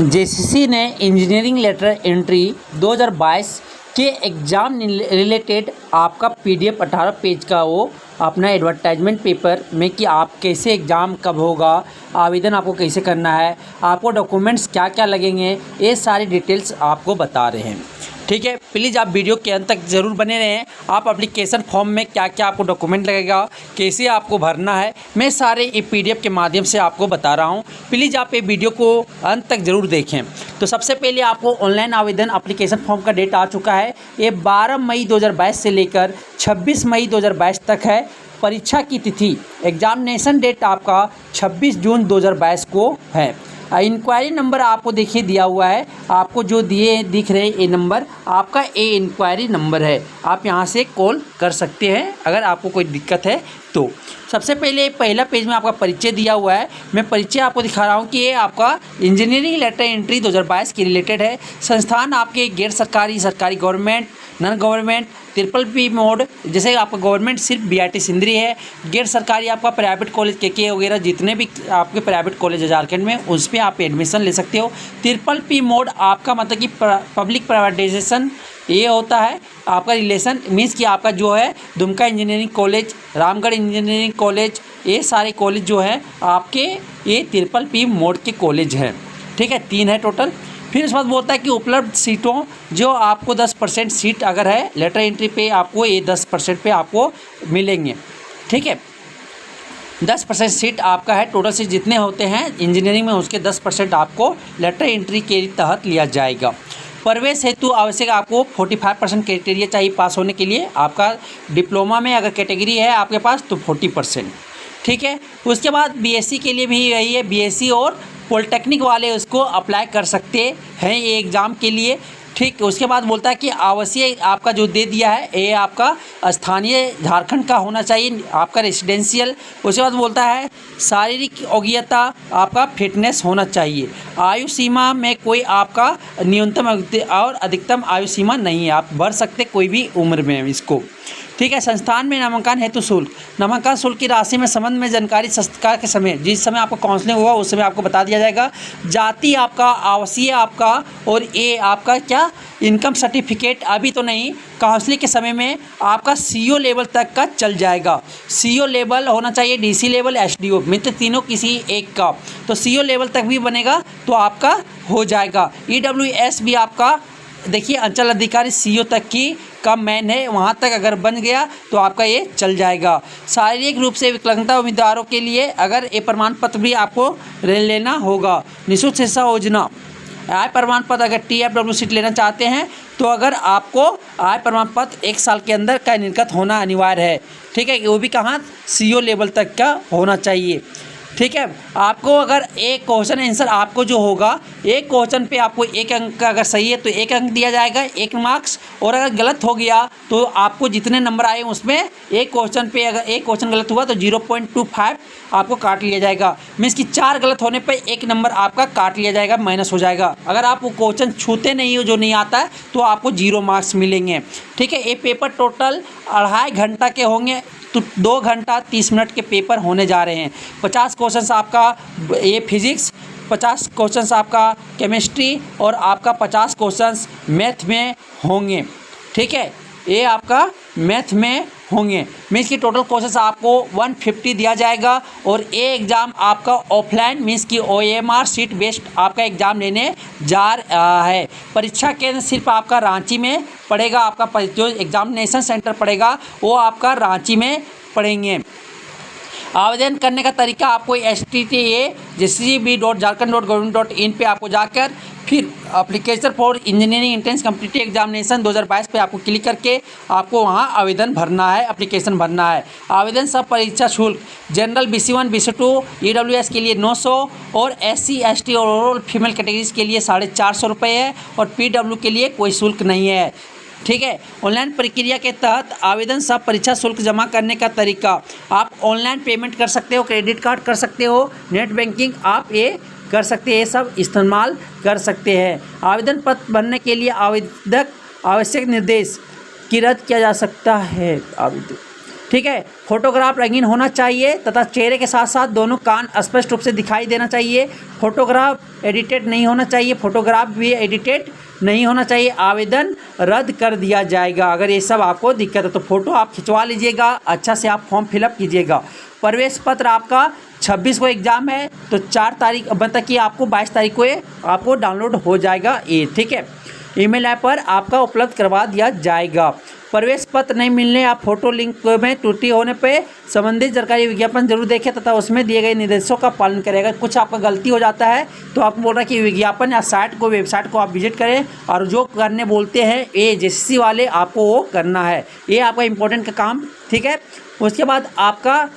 JCC ने engineering letter entry 2022 के exam related आपका पीडीएफ 18 पेज का वो अपना एडवर्टाइजमेंट पेपर में कि आप कैसे एग्ज़ाम कब होगा, आवेदन आपको कैसे करना है, आपको डॉक्यूमेंट्स क्या क्या लगेंगे, ये सारी डिटेल्स आपको बता रहे हैं। ठीक है, प्लीज़ आप वीडियो के अंत तक ज़रूर बने रहें। आप एप्लीकेशन फॉर्म में क्या क्या आपको डॉक्यूमेंट लगेगा, कैसे आपको भरना है, मैं सारे ये पीडीएफ के माध्यम से आपको बता रहा हूँ। प्लीज़ आप ये वीडियो को अंत तक ज़रूर देखें। तो सबसे पहले आपको ऑनलाइन आवेदन एप्लीकेशन फॉर्म का डेट आ चुका है। ये 12 मई 2022 से लेकर 26 मई 2022 तक है। परीक्षा की तिथि एग्जामिनेशन डेट आपका 26 जून 2022 को है। इंक्वायरी नंबर आपको देखिए दिया हुआ है, आपको जो दिख रहे ये नंबर आपका इंक्वायरी नंबर है। आप यहाँ से कॉल कर सकते हैं अगर आपको कोई दिक्कत है तो। सबसे पहले पहला पेज में आपका परिचय दिया हुआ है। मैं परिचय आपको दिखा रहा हूँ कि ये आपका इंजीनियरिंग लेटर एंट्री 2022 के रिलेटेड है। संस्थान आपके गैर सरकारी, सरकारी, government, non government, PPP mode, जैसे आपका गवर्नमेंट सिर्फ BIT सिंदरी है। गैर सरकारी आपका प्राइवेट कॉलेज के वगैरह जितने भी आपके प्राइवेट कॉलेज है झारखंड में, उस पर आप एडमिशन ले सकते हो। PPP मोड आपका मतलब कि पब्लिक प्राइवेटाइजेशन ये होता है आपका रिलेशन, मीन्स कि आपका जो है Dumka engineering college, Ramgarh engineering college, ये सारे कॉलेज जो है आपके ये PPP मोड के कॉलेज हैं। ठीक है, 3 है टोटल। फिर इस बात बोलता है कि उपलब्ध सीटों जो आपको 10% सीट अगर है लेटर एंट्री पे, आपको ये 10% पे आपको मिलेंगे। ठीक है, 10% सीट आपका है। टोटल सीट जितने होते हैं इंजीनियरिंग में उसके 10% आपको लेटर एंट्री के तहत लिया जाएगा। प्रवेश हेतु आवश्यक आपको 45% क्राइटेरिया चाहिए पास होने के लिए। आपका डिप्लोमा में अगर कैटेगरी है आपके पास तो 40%। ठीक है, उसके बाद BSc के लिए भी यही है। BSc और पॉलिटेक्निक वाले उसको अप्लाई कर सकते हैं ये एग्ज़ाम के लिए। ठीक, उसके बाद बोलता है कि आवश्यक आपका जो दे दिया है ये आपका स्थानीय झारखंड का होना चाहिए, आपका रेसिडेंशियल। उसके बाद बोलता है शारीरिक योग्यता आपका फिटनेस होना चाहिए। आयु सीमा में कोई आपका न्यूनतम और अधिकतम आयु सीमा नहीं है, आप भर सकते कोई भी उम्र में इसको। ठीक है, संस्थान में नामांकन हेतु शुल्क, नामांकन शुल्क की राशि में संबंध में जानकारी संस्कार के समय, जिस समय आपका काउंसलिंग होगा उस समय आपको बता दिया जाएगा। जाति आपका, आवासीय आपका, और ये आपका क्या इनकम सर्टिफिकेट अभी तो नहीं, काउंसलिंग के समय में आपका CO लेवल तक का चल जाएगा। CO लेवल होना चाहिए, DC लेवल, SDO में तो तीनों किसी एक का, तो CO लेवल तक भी बनेगा तो आपका हो जाएगा। EWS भी आपका देखिए अंचल अधिकारी CO तक की का मैन है, वहाँ तक अगर बन गया तो आपका ये चल जाएगा। शारीरिक रूप से विकलांगता उम्मीदवारों के लिए अगर ये प्रमाण पत्र भी आपको लेना होगा। निःशुल्क शिक्षा योजना, आय प्रमाण पत्र अगर TFW सीट लेना चाहते हैं तो अगर आपको आय प्रमाण पत्र 1 साल के अंदर का निर्गत होना अनिवार्य है। ठीक है, वो भी कहाँ CO लेवल तक का होना चाहिए। ठीक है, आपको अगर एक क्वेश्चन आंसर आपको जो होगा, एक क्वेश्चन पे आपको 1 अंक का अगर सही है तो 1 अंक दिया जाएगा, 1 मार्क्स, और अगर गलत हो गया तो आपको जितने नंबर आए उसमें एक क्वेश्चन पे अगर एक क्वेश्चन गलत हुआ तो 0.25 आपको काट लिया जाएगा। मीन्स कि 4 गलत होने पे 1 नंबर आपका काट लिया जाएगा, माइनस हो जाएगा। अगर आप वो क्वेश्चन छूते नहीं हो, जो नहीं आता है, तो आपको 0 मार्क्स मिलेंगे। ठीक है, ये पेपर टोटल 2.5 घंटा के होंगे, तो 2 घंटा 30 मिनट के पेपर होने जा रहे हैं। 50 क्वेश्चंस आपका ये फिजिक्स, 50 क्वेश्चंस आपका केमिस्ट्री, और आपका 50 क्वेश्चंस मैथ में होंगे। ठीक है, ये आपका मैथ में होंगे। मीन्स की टोटल क्वेश्चंस आपको 150 दिया जाएगा। और ये एग्ज़ाम आपका ऑफलाइन मीन्स की OMR सीट बेस्ड आपका एग्ज़ाम लेने जा रहा है। परीक्षा केंद्र सिर्फ आपका रांची में पड़ेगा, आपका जो एग्जामिनेशन सेंटर पड़ेगा वो आपका रांची में पड़ेंगे। आवेदन करने का तरीका आपको http://jcb.jharkhand.government.in पे आपको जाकर फिर application for engineering entrance competitive examination 2022 पे आपको क्लिक करके आपको वहाँ आवेदन भरना है, एप्लीकेशन भरना है। आवेदन सब परीक्षा शुल्क जनरल BC1 BC2 EWS के लिए 900 और SC ST और ओवरऑल फीमेल कैटेगरीज के लिए 450 रुपये है, और PW के लिए कोई शुल्क नहीं है। ठीक है, ऑनलाइन प्रक्रिया के तहत आवेदन सब परीक्षा शुल्क जमा करने का तरीका, आप ऑनलाइन पेमेंट कर सकते हो, क्रेडिट कार्ड कर सकते हो, नेट बैंकिंग आप ये कर सकते हैं, ये सब इस्तेमाल कर सकते हैं। आवेदन पत्र भरने के लिए आवेदक आवश्यक निर्देश की रद्द किया जा सकता है। ठीक है। फोटोग्राफ रंगीन होना चाहिए तथा चेहरे के साथ साथ दोनों कान स्पष्ट रूप से दिखाई देना चाहिए। फोटोग्राफ एडिटेड नहीं होना चाहिए, फोटोग्राफ भी एडिटेड नहीं होना चाहिए। आवेदन रद्द कर दिया जाएगा अगर ये सब आपको दिक्कत है तो फ़ोटो आप खिंचवा लीजिएगा, अच्छा से आप फॉर्म फिलअप कीजिएगा। प्रवेश पत्र आपका 26 को एग्ज़ाम है तो 4 तारीख मतलब कि आपको 22 तारीख को ये आपको डाउनलोड हो जाएगा ये, ठीक है। ईमेल ऐप पर आपका उपलब्ध करवा दिया जाएगा। प्रवेश पत्र नहीं मिलने या फोटो लिंक में त्रुटि होने पे संबंधित सरकारी विज्ञापन जरूर देखें तथा उसमें दिए गए निर्देशों का पालन करें। अगर कुछ आपका गलती हो जाता है तो आपको बोल रहा है कि विज्ञापन या वेबसाइट को आप विजिट करें और जो करने बोलते हैं ये JCC वाले आपको वो करना है, ये आपका इम्पोर्टेंट का काम, ठीक है। उसके बाद आपका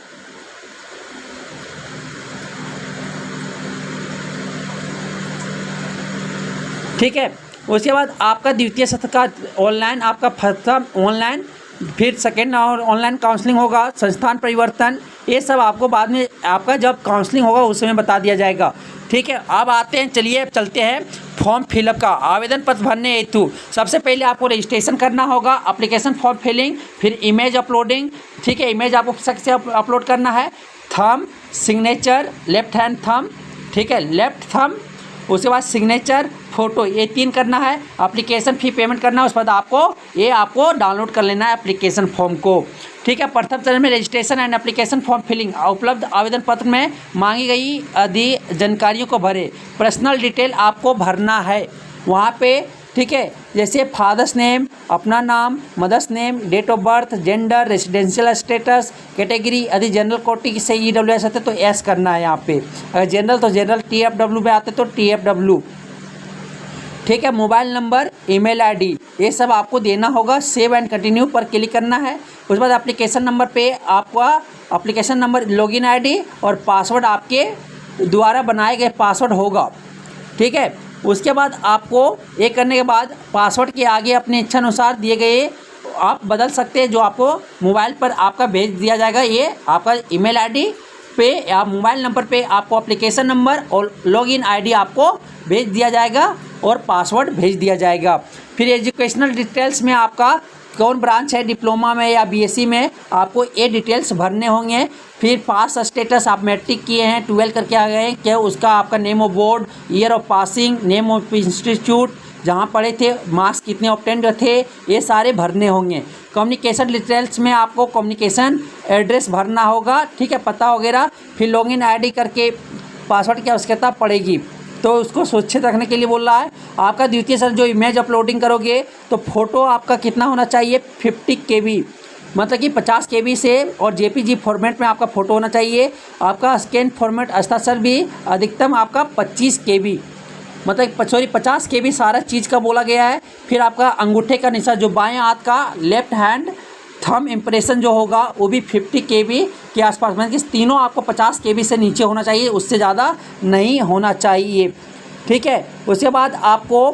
ठीक है, उसके बाद आपका द्वितीय सत्र का ऑनलाइन आपका फर्स्ट ऑनलाइन, फिर सेकेंड और ऑनलाइन काउंसलिंग होगा, संस्थान परिवर्तन, ये सब आपको बाद में आपका जब काउंसलिंग होगा उस समय बता दिया जाएगा, ठीक है। अब आते हैं, चलिए चलते हैं फॉर्म फिलअप का। आवेदन पत्र भरने हेतु सबसे पहले आपको रजिस्ट्रेशन करना होगा, एप्लीकेशन फॉर्म फिलिंग, फिर इमेज अपलोडिंग, ठीक है। इमेज आपको सबसे अपलोड करना है, thumb, signature, left hand thumb, ठीक है, लेफ्ट थंब, उसके बाद सिग्नेचर, फ़ोटो, ये 3 करना है। एप्लीकेशन फ़ी पेमेंट करना है, उसके बाद आपको डाउनलोड कर लेना है एप्लीकेशन फॉर्म को, ठीक है। प्रथम चरण में registration and application form filling. उपलब्ध आवेदन पत्र में मांगी गई आदि जानकारियों को भरें। पर्सनल डिटेल आपको भरना है वहाँ पे, ठीक है, जैसे फादर्स नेम, अपना नाम, mother's name, date of birth, gender, residential status, category. यदि जनरल कोटि से EWS आते तो एस करना है यहाँ पे, अगर जनरल तो जनरल, TFW पे आते तो TFW, ठीक है। मोबाइल नंबर, ईमेल ID, ये सब आपको देना होगा। सेव एंड कंटिन्यू पर क्लिक करना है। उसके बाद एप्लीकेशन नंबर पे आपका एप्लीकेशन नंबर, लॉगिन ID और पासवर्ड आपके द्वारा बनाए गए पासवर्ड होगा, ठीक है। उसके बाद आपको ये करने के बाद पासवर्ड के आगे अपनी इच्छा अनुसार दिए गए आप बदल सकते हैं, जो आपको मोबाइल पर आपका भेज दिया जाएगा। ये आपका ईमेल ID पे या मोबाइल नंबर पे आपको एप्लीकेशन नंबर और लॉगिन ID आपको भेज दिया जाएगा और पासवर्ड भेज दिया जाएगा। फिर एजुकेशनल डिटेल्स में आपका कौन ब्रांच है, डिप्लोमा में या BSc में, आपको ये डिटेल्स भरने होंगे। फिर पास स्टेटस, आप मैट्रिक किए हैं, 12 करके आ गए हैं क्या, उसका आपका name of board, year of passing, name of institute जहाँ पढ़े थे, मार्क्स कितने ऑब्टेन्ड थे, ये सारे भरने होंगे। कम्युनिकेशन डिटेल्स में आपको कम्युनिकेशन एड्रेस भरना होगा, ठीक है, पता वगैरह। फिर लॉगिन ID करके पासवर्ड की आवश्यकता पड़ेगी, तो उसको सुरक्षित रखने के लिए बोल रहा है। आपका द्वितीय सर जो इमेज अपलोडिंग करोगे तो फ़ोटो आपका कितना होना चाहिए, 50 KB, मतलब कि 50 KB से, और JPG फॉर्मेट में आपका फ़ोटो होना चाहिए। आपका स्कैन फॉर्मेट हस्ताक्षर भी अधिकतम आपका 25 KB, मतलब 50 KB सारा चीज़ का बोला गया है। फिर आपका अंगूठे का निशान, जो बाएं हाथ का लेफ्ट हैंड थंब इम्प्रेशन जो होगा वो भी 50 KB के आसपास, मतलब कि तीनों आपको 50 KB से नीचे होना चाहिए, उससे ज़्यादा नहीं होना चाहिए, ठीक है। उसके बाद आपको,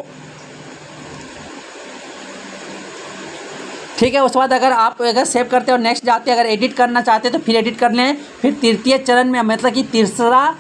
ठीक है, उसके बाद अगर सेव करते हो नेक्स्ट जाते, अगर एडिट करना चाहते हैं तो फिर एडिट कर लें। फिर तृतीय चरण में मतलब कि तीसरा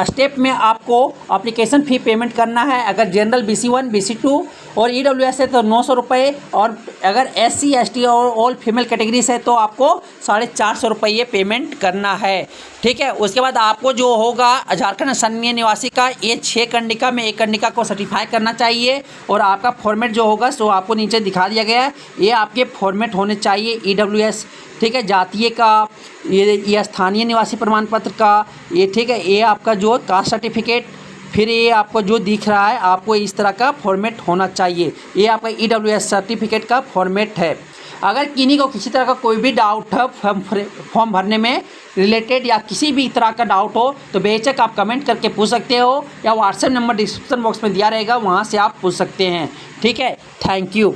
स्टेप में आपको एप्लीकेशन फ़ी पेमेंट करना है। अगर जनरल BC1 BC2 और EWS है तो 900 रुपये, और अगर SC ST और ऑल फीमेल कैटेगरी से तो आपको 450 रुपये पेमेंट करना है, ठीक है। उसके बाद आपको जो होगा झारखंड स्थानीय निवासी का ये 6 कंडिका में 1 कंडिका को सर्टिफाई करना चाहिए, और आपका फॉर्मेट जो होगा सो आपको नीचे दिखा दिया गया है, ये आपके फॉर्मेट होने चाहिए EWS, ठीक है, जातीय का, ये स्थानीय निवासी प्रमाण पत्र का, ये ठीक है, ये आपका जो कास्ट सर्टिफिकेट, फिर ये आपको जो दिख रहा है आपको इस तरह का फॉर्मेट होना चाहिए, ये आपका EWS सर्टिफिकेट का फॉर्मेट है। अगर किन्हीं को किसी तरह का कोई भी डाउट है फॉर्म भरने में रिलेटेड या किसी भी तरह का डाउट हो तो बेशक आप कमेंट करके पूछ सकते हो, या व्हाट्सएप नंबर डिस्क्रिप्शन बॉक्स में दिया रहेगा, वहाँ से आप पूछ सकते हैं, ठीक है। Thank you.